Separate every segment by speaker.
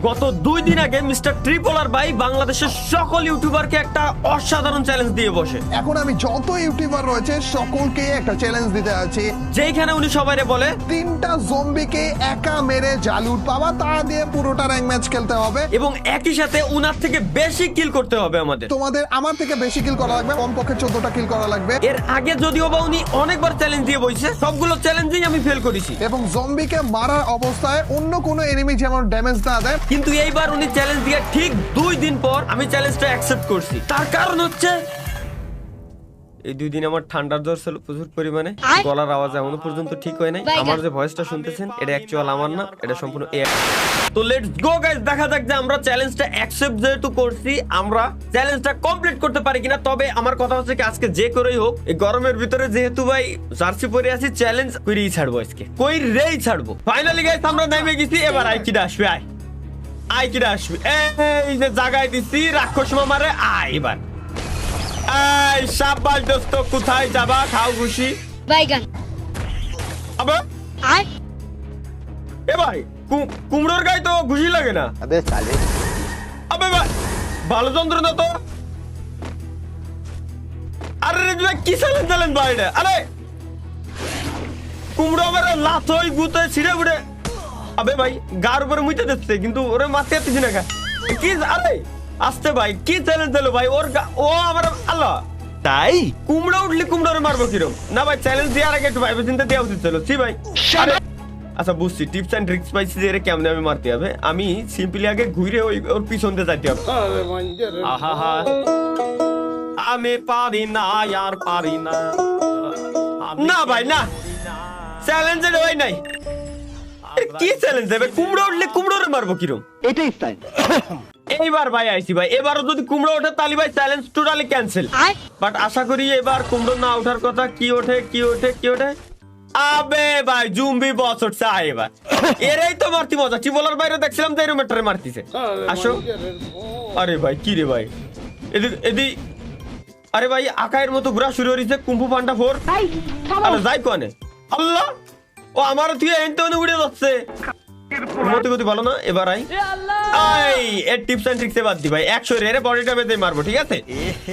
Speaker 1: গত 2 দিন আগে মিস্টার ট্রিপলার ভাই বাংলাদেশের সকল ইউটিউবারকে একটা অসাধারণ চ্যালেঞ্জ দিয়ে বসে।
Speaker 2: এখন আমি যত ইউটিউবার রয়েছে সকলকে একটা চ্যালেঞ্জ দিতে আছি,
Speaker 1: যেখানে উনি সবাইরে বলে
Speaker 2: 3টা জম্বিকে একা মেরে জালুট পাওয়া, তা দিয়ে পুরোটা র্যাঙ্ক ম্যাচ খেলতে হবে
Speaker 1: এবং একই সাথে উনার থেকে বেশি কিল করতে হবে আমাদের।
Speaker 2: তোমাদের আমার থেকে বেশি কিল করা লাগবে, কমপক্ষে 14টা কিল করা লাগবে।
Speaker 1: এর আগে যদিও বা উনি অনেকবার চ্যালেঞ্জ দিয়ে বসে, সবগুলো চ্যালেঞ্জেই আমি ফেল করেছি
Speaker 2: এবং জম্বিকে মারার অবস্থায় অন্য কোনো এনিমি যেমন ড্যামেজ না দেয়।
Speaker 1: কিন্তু এইবার উনি চ্যালেঞ্জ দিয়ে ঠিক 2 দিন পর আমি চ্যালেঞ্জটা অ্যাকসেপ্ট করছি। তার কারণ হচ্ছে এই 2 দিন আমার ঠান্ডার জ্বর ছিল প্রচুর পরিমাণে, গলার আওয়াজ এখনো পর্যন্ত ঠিক হয় নাই। আমার যে ভয়েসটা শুনতেছেন এটা অ্যাকচুয়াল আমার না, এটা সম্পূর্ণ তো লেটস গো গাইস, দেখা যাক যে আমরা চ্যালেঞ্জটা অ্যাকসেপ্ট যেহেতু করছি আমরা চ্যালেঞ্জটা কমপ্লিট করতে পারি কিনা। তবে আমার কথা হচ্ছে কি আজকে যে করেই হোক এই গরমের ভিতরে যেহেতু ভাই জার্সি পরে আছি, চ্যালেঞ্জ করেই ছাড়বো আজকে, কইরেই ছাড়বো। ফাইনালি গাইস আমরা নেমে গেছি, এবার আইকিটা আসবে, আইকিটা আসবে। এই যে জায়গায় দিছি রাক্ষস মামারে, এবার এই শাবাশ দোস্ত, কোথায় যাবা? খাও খুশি
Speaker 3: বাইগান
Speaker 1: আবে
Speaker 3: আর
Speaker 1: এ ভাই কুমড়োর গায়ে তো খুশি লাগে না।
Speaker 2: আবে সালে
Speaker 1: আবে ভাই ভালো যন্ত্রণা তো। আরে রে ভাই কি চ্যালেঞ্জ ভাই এটা? আরে কুমড়ো আমার লাথ হই গুতে ছিঁড়ে উড়ে, আবে ভাই গার উপরে মুইতে দিচ্ছে কিন্তু ওরে মারতে পারতেছি না। কি আরে আসতে ভাই কি চ্যালেঞ্জ দিলো ভাই ওর ও আমার আল্লাহ। তাই কুমড়ো উঠলে কুমড়োরে মারবো কিরম? না ভাই চ্যালেঞ্জ দেওয়ার আগে একটু ভাইবে চিন্তা দেওয়া উচিত ছিল। ছি ভাই আচ্ছা বুঝছি, টিপস এন্ড ট্রিক্স পাইছি যে এর কেমনে আমি মারতে হবে। আমি সিম্পলি আগে ঘুরে ওর পিছন দিয়ে যাইতে হবে। আহা আমি পারি না আর পারি না। না ভাই না, চ্যালেঞ্জ এর ভাই নাই। কি চ্যালেঞ্জ দেবে? কুমড়ো উঠলে কুমড়োরে মারবো কিরম?
Speaker 4: এটাই স্টাইল।
Speaker 1: এইবার ভাই আইছি ভাই, এবারও যদি কুমড়ো ওঠে তাহলে ভাই চ্যালেঞ্জ টোটালি ক্যান্সেল। বাট আশা করি এবার কুমড়ো না ওঠার কথা। কি ওঠে কি ওঠে কি ওঠে? আবে ভাই জুম্বি বস উঠছে এবার। এরাই তো মারতি মজা। টিবলার বাইরে দেখছিলাম তো এরম মেটারে মারতিছে। আসো। আরে ভাই কি রে ভাই, এদিক এদিক। আরে ভাই আকায়ের মতো ঘোরা শুরু হয়েছে কুম্ফু পান্ডা 4। আরে যাই কোনে আল্লাহ, ও আমার তুই এনতে উড়ে যাচ্ছে। মতি গতি ভালো না। এবার আই এর টিপস এন্ড ট্রিক্স বাদ দি ভাই, 100 এর বডিটা বেঁধে মারবো, ঠিক আছে?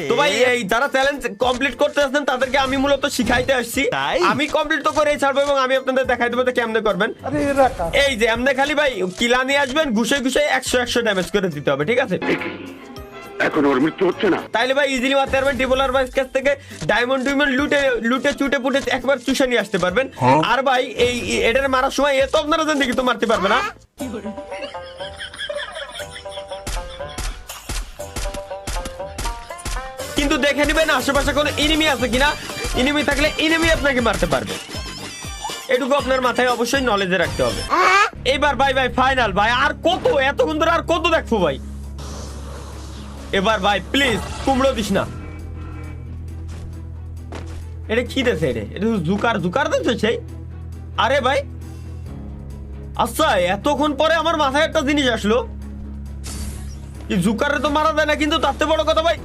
Speaker 1: তো ভাই এই যারা চ্যালেঞ্জ কমপ্লিট করতে আসছেন তাদেরকে আমি মূলত শিখাইতে আসছি। আমি কমপ্লিট তো করেই ছাড়বো এবং আমি আপনাদের দেখাই দেবো কেমনে করবেন। এই যে এমনি খালি ভাই কিলা নিয়ে আসবেন, ঘুষে ঘুষে 100 ড্যামেজ করে দিতে হবে, ঠিক আছে?
Speaker 4: এখন ওর মৃত্যু হচ্ছে না।
Speaker 1: তাইলে ভাই ইজিলি মারতে পারবেন। টিবলার ভাই কাছ থেকে ডায়মন্ড লুটে চুটে পুটে একবার চুষে নিয়ে আসতে পারবেন। আর ভাই এই এটার মারার সময় এ তো আপনারা জিন্দেগি তো মারতে পারবে না। কিন্তু দেখে নিবেন আশেপাশে কোনো এনিমি আছে কিনা। এনিমি থাকলে এনিমি আপনাকে মারতে পারবে, এটুকু আপনার মাথায় অবশ্যই নলেজে রাখতে হবে। এইবার ভাই ফাইনাল ভাই, আর কত এতক্ষণ ধরে আর কত দেখবো ভাই। এবার ভাই প্লিজ কুমড়ো দিস না। এটা কি দেছে? এটা জুকার দিচ্ছে। আরে ভাই আচ্ছা এতক্ষণ পরে আমার মাথায় একটা জিনিস আসলো, জুকারে তো মারা যায় না, কিন্তু তাতে বড় কথা ভাই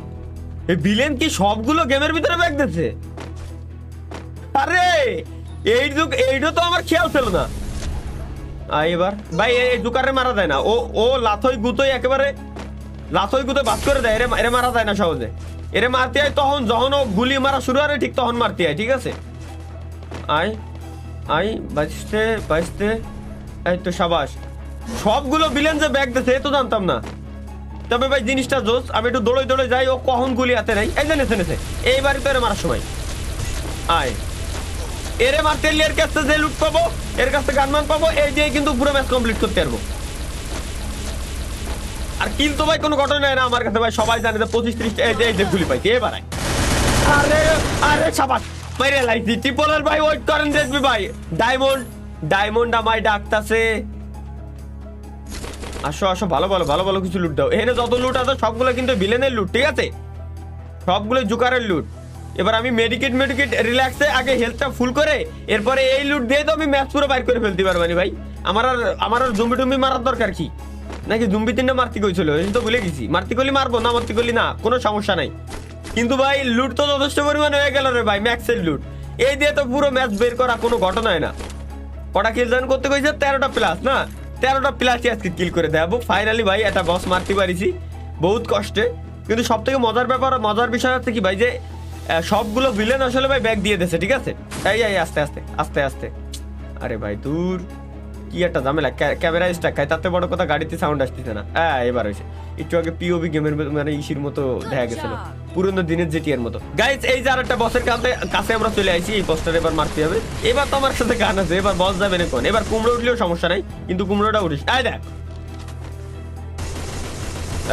Speaker 1: এই ভিলেন কি সবগুলো গেমের ভিতরে ব্যাগ দিচ্ছে? আরে এইটা তো আমার খেয়াল ছিল না। এবার ভাই এই জুকারে মারা যায় না, ও লাথই গুতোই একেবারে লাথই গুতো বাদ করে দেয়। এরে মারা যায় না সহজে। এরে মারতে হয় তখন যখন ও গুলি মারা শুরু হয়, ঠিক তখন মারতে হয়, ঠিক আছে? বাঁচতে এই তো সাবাস। সবগুলো ভিলেন যে ব্যাগ দিচ্ছে এ তো জানতাম না। তবে ভাই জিনিসটা জোস। আমি একটু দৌড়ে যাই, ও কখন গুলি হাতে নাই। এই জেনেছে এইবারই তো এরে মারার সময়। এরে মারতে এর কাছ থেকে যে লুট পাবো, এর কাছ থেকে গানমান পাবো, এই দিয়ে কিন্তু পুরো ম্যাচ কমপ্লিট করতে পারবো। আর কিল তো ভাই কোনো ঘটনা না আমার কাছে ভাই, সবাই জানে যে 25-30 এই যে গুলি পাইছি। এবার আরে সাবাস মেরে লাইছি। টিপলার ভাই ওয়েট করেন, দেখবি ভাই ডায়মন্ড আমায় ডাকতাছে। আসো ভালো কিছু লুট দাও। এখানে যত লুট আছে সবগুলো কিন্তু ভিলেনের লুট, ঠিক আছে? সবগুলো জুকারের লুট। এবার আমি মেডিকেট রিল্যাক্সে আগে হেলথটা ফুল করে এরপরে এই লুট দিয়ে তো আমি ম্যাচ পুরো বাইর করে ফেলতে পারবো ভাই। আমার আর জম্বি মারার দরকার কি? নাকি জম্বি 3টা মারতে কইছিল, এই তো ভুলে গেছি। মারতে করলি মারবো, না মারতে করলি না, কোনো সমস্যা নাই। কিন্তু ভাই লুট তো যথেষ্ট পরিমাণ হয়ে গেল রে ভাই, ম্যাক্সের লুট। এই দিয়ে তো পুরো ম্যাচ বের করা কোনো ঘটনাই না। কটা কিল জান করতে কইছে? 13টা প্লাস না? 13টা প্লাসই আজকে কিল করে দেবো ফাইনালি ভাই একটা বস মারতে পারিছি বহুত কষ্টে। কিন্তু সব থেকে মজার ব্যাপার মজার বিষয় হচ্ছে কি ভাই যে সবগুলো ভিলেন আসলে ভাই ব্যাগ দিয়ে দিয়েছে ঠিক আছে। এই আস্তে আস্তে আস্তে আস্তে আরে ভাই দূর কি একটা ঝামেলা ক্যামেরা স্টাক খায় তাতে বড় কথা গাড়িতে সাউন্ড আসতেছে না। এবার হয়েছে একটু আগে পিওভি গেমের মানে ইসির মতো দেখা গেছিল পুরোনো দিনের জিটিআর মতো। গাইস এই যে আরেকটা বসের কাছে আমরা চলে আইছি এই বসটার এবার মারতে হবে। এবার তো আমার সাথে গান আছে এবার বস যাবে না কোন এবার কুমড়ো উঠলেও সমস্যা নাই কিন্তু কুমড়োটা উঠিস আয় দেখ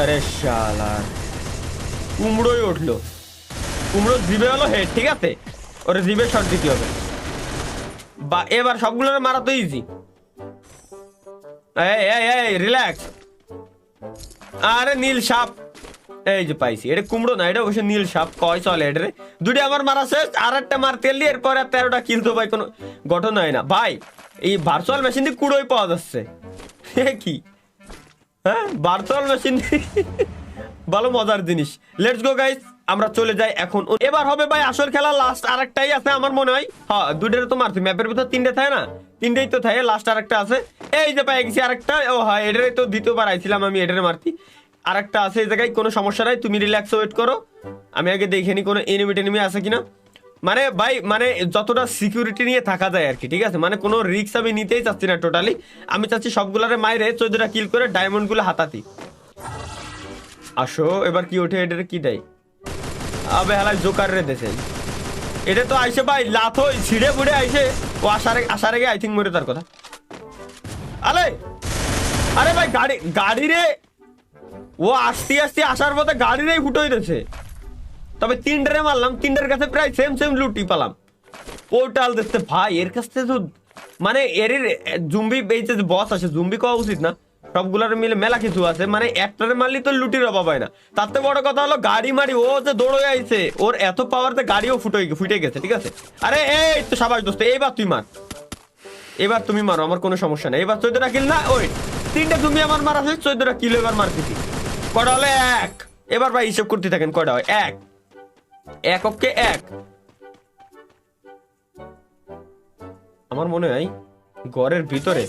Speaker 1: আরে শালা কুমড়োই উঠলো কুমড়ো জিবে হলো হেড ঠিক আছে ওরে জিবে শট দিতে হবে বা এবার সবগুলোর মারা তো ইজি। এই রিল্যাক্স আরে নীল সাপ এই যে পাইছি এটা কুমড়ো না এটা অবশ্য নীল সাপ কয় চলে এটা রে দুটি আমার মারা শেষ আর একটা মারতে এলি এরপর 13টা কিল তো ভাই কোনো ঘটনা হয় না ভাই এই ভার্চুয়াল মেশিন দিয়ে কুড়োই পাওয়া যাচ্ছে কি হ্যাঁ ভার্চুয়াল মেশিন ভালো মজার জিনিস। লেটস গো গাইস আমরা চলে যাই এখন এবার হবে ভাই আসল খেলা লাস্ট আরেকটাই আছে আমার মনে হয় হ্যাঁ দুইটারে তো মারছি ম্যাপের ভিতর 3টে থাকে না 3টেই তো থাকে লাস্ট আরেকটা আছে এই যে পাই গেছি আরেকটা ও হ্যাঁ এটারে তো দ্বিতীয়বার আইছিলাম আমি এটারে মারছি আরেকটা আছে এই জায়গায় কোনো সমস্যা নাই তুমি রিল্যাক্স ওয়েট করো আমি আগে দেখে নি কোনো এনিমি আছে কিনা মানে ভাই মানে যতটা সিকিউরিটি নিয়ে থাকা যায় আর কি ঠিক আছে মানে কোনো রিস্ক আমি নিতেই চাচ্ছি না টোটালি আমি চাচ্ছি সবগুলারে মাইরে 14টা কিল করে ডায়মন্ড গুলো হাতাতি। আসো এবার কি ওঠে এটারে কি দেয় আবে হালাই জোকার রে দেশেন এটা তো আইসে ভাই লাথ ছিঁড়ে বুড়ে আইসে ও আসার আগে আই থিঙ্ক মরে তার কথা আরে ভাই গাড়ি রে ও আস্তে আস্তে আসার পথে গাড়ি রে ফুটোই দিয়েছে তবে 3টারে মারলাম 3টার কাছে প্রায় সেম লুটি পালাম পোর্টাল দেখতে ভাই এর কাছ থেকে তো মানে এর জুম্বি এই যে বস আছে জুম্বি কওয়া উচিত না সবগুলার মিলে মেলা কিছু আছে মানে একটারে মারলি তো লুটির অভাব হয় না তাতে বড় কথা হলো গাড়ি মারি ও যে দৌড়ে আইছে ওর এত পাওয়ারতে গাড়িও ফুটে গেছে ঠিক আছে। আরে এই তো সাবাস দোস্ত এবার তুমি মারো আমার কোনো সমস্যা নেই এবার 14টা কিল না ওই 3টে জুম্বি আমার মারা শেষ 14টা কিল এবার মারতেছি কটা হলো 1 এবার ভাই হিসেব করতে থাকেন কটা হয় 1 ওকে 1 আমার মনে হয় ঘরের ভিতরে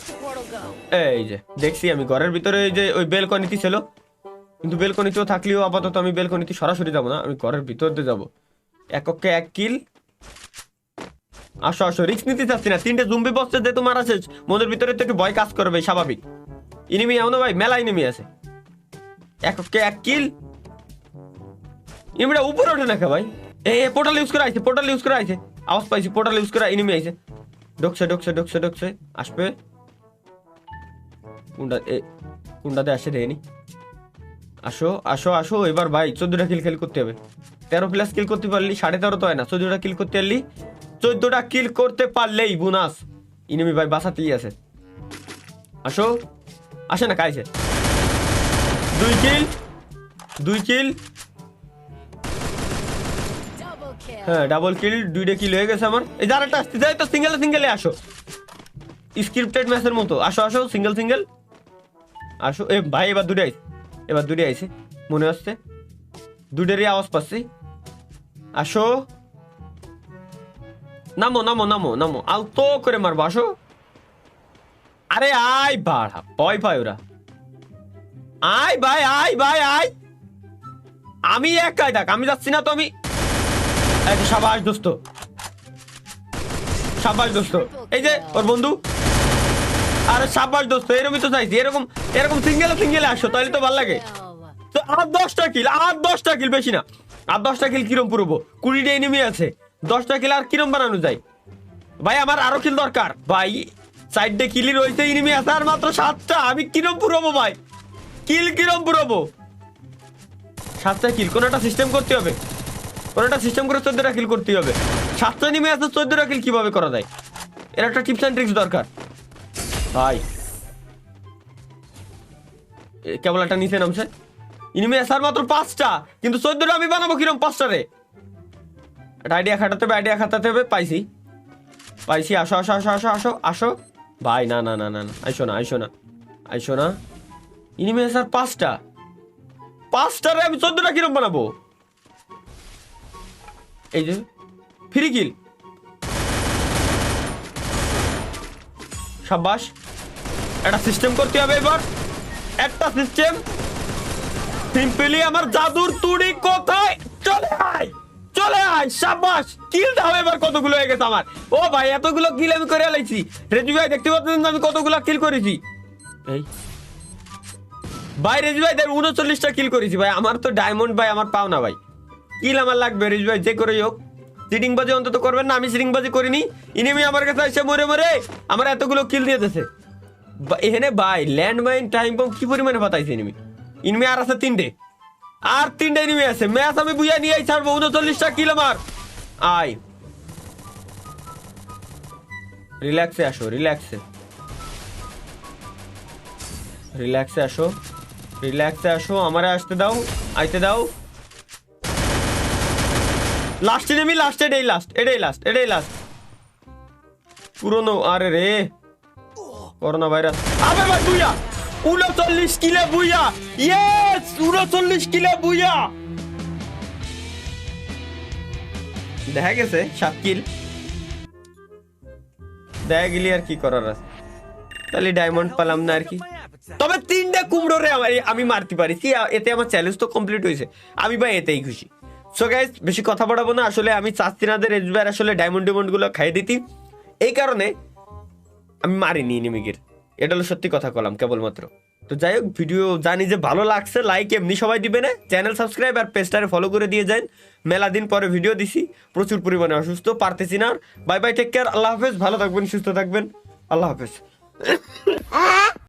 Speaker 1: এই যে দেখছি আমি ঘরের ভিতরে এই যে ওই বেলকনিতে ছিল কিন্তু বেলকনিতেও থাকলেও আপাতত আমি বেলকনিতে সরাসরি যাবো না আমি ঘরের ভিতর দিয়ে যাবো 1 ওকে 1 কিল আসো রিস্ক নিতে চাচ্ছি না 3টে জুম্বি বসছে যে তোমার আছে মনের ভিতরে তো একটু ভয় কাজ করবে স্বাভাবিক এনিমি এমন ভাই মেলা এনিমি আছে 1 ওকে 1 কিল এনিমিটা উপরে ওঠে না ভাই পোর্টাল ইউজ করে আইছে আওয়াজ পাইছি পোর্টাল ইউজ করে এনিমি আইছে ঢুকছে আসবে কুন্ডাতে আসে দেয়নি আসো এবার ভাই 14টা কিল করতে হবে 13 প্লাস কিল করতে পারলি 13.5 তো হয় না 14টা কিল করতে পারলি 14টা কিল করতে পারলেই বোনাস ইনিমি ভাই বাসাতেই আছে আসে না কাইছে 2 কিল হ্যাঁ ডাবল কিল 2টা কিল হয়ে গেছে আমার এই যারাটা আসতে যাই তো সিঙ্গেলে আসো স্ক্রিপ্টেড ম্যাচের মতো আসো সিঙ্গেল আসো এ ভাই এবার দুটো আইছে মনে হচ্ছে দুটোরই আওয়াজ পাচ্ছি আসো নামো আলতো করে মারবো আসো আরে আয় বাড়া ভয় পায় ওরা আয় ভাই আমি একাই দেখ আমি যাচ্ছি না তো আমি সাবাস দোস্ত এই যে ওর বন্ধু আরে সাবাস দোস্ত এরকমই তো চাইছি এরকম সিঙ্গেলে আসো তাহলে তো ভালো লাগে তো আর 10টা কিল বেশি না আর 10টা কিল কিরম পুরবো 20টা এনিমি আছে 10টা কিল আর কিরম বানানো যায় ভাই আমার আরো কিল দরকার ভাই সাইডে কিলি রয়েছে এনিমি আছে আর মাত্র 7টা আমি কিরম পুরবো ভাই কিরম পুরবো 7টা কিল কোন একটা সিস্টেম করতে হবে করে 14টা কিল করতে হবে 7টা এনিমি আছে 14টা কিল কিভাবে করা যায় এর একটা টিপস এন্ড ট্রিক্স দরকার ভাই কেবল একটা নিচে নামছে ইনিমি আসার মাত্র 5টা কিন্তু 14টা আমি বানাবো কিরম 5টা রে একটা আইডিয়া খাটাতে হবে পাইছি আসো ভাই না আইসো না ইনিমি আসার 5টা রে আমি 14টা কিরম বানাবো এই যে ফ্রি কিল সাবাস একটা সিস্টেম করতে হবে এবার, একটা সিস্টেম। সিম্পলি আমার জাদুর তুড়ি কোথায়, চলে আয় চলে আয়, শাবাশ। কিল দাও এবার, কতগুলো হয়ে গেছে আমার। ও ভাই এতগুলো কিল আমি করে আলাইছি। রেজু ভাই দেখতে পাচ্ছেন আমি কতগুলো কিল করেছি। এই ভাই রেজু ভাই 39টা কিল করেছি ভাই। আমার তো ডায়মন্ড ভাই, আমার পাও না ভাই। কিল আমার লাগবে রেজু ভাই, যে করে হোক। চিটিং বাজি অন্তত করবেন না, আমি চিটিং বাজি করিনি। ইনিমি আমার কাছে এসে মরে মরে আমার এতগুলো কিল দিয়ে দিয়েছে। এখানে ভাই ল্যান্ড মাইন টাইম বম কি পরিমাণে পাতাইছে এনিমি। ইনিমি আর আছে 3টে, আর 3টে এনিমি আছে। ম্যাচ আমি বুঝা নিয়ে ছাড়বো। 39টা কিল আমার। আয় রিল্যাক্সে আসো, রিল্যাক্সে রিল্যাক্সে আসো, রিল্যাক্সে আসো। আমারে আসতে দাও, আইতে দাও। লাস্ট এনিমি, লাস্ট, এটাই লাস্ট, এটাই লাস্ট, এটাই লাস্ট। পুরনো, আরে রে করোনা ভাইরাস। আবে ভাই বুইয়া 39 কিলে বুইয়া। ইয়েস 39 কিলে বুইয়া। দেখা গেছে 7 কিল দেখা গেলি, আর কি করার আছে। তাহলে ডায়মন্ড পেলাম না আর কি। তবে 3টে কুমড়ো রে আমি মারতে পারিছি, এতে আমার চ্যালেঞ্জ তো কমপ্লিট হয়েছে। আমি ভাই এতেই খুশি। সো গাইস বেশি কথা বাড়াবো না, আসলে আমি চাচ্ছি না রেজবার আসলে ডায়মন্ড গুলো খাই দিতি, এই কারণে আমি মারিনি এনিমিকে। এটা হলো সত্যি কথা কলাম কেবলমাত্র। তো যাই হোক, ভিডিও জানি যে ভালো লাগছে, লাইক এমনি সবাই দিবে না, চ্যানেল সাবস্ক্রাইব আর পেজটারে ফলো করে দিয়ে যান। মেলা দিন পরে ভিডিও দিছি, প্রচুর পরিমাণে অসুস্থ, পারতেছি না। বাই বাই, টেক কেয়ার, আল্লাহ হাফেজ। ভালো থাকবেন, সুস্থ থাকবেন, আল্লাহ হাফেজ।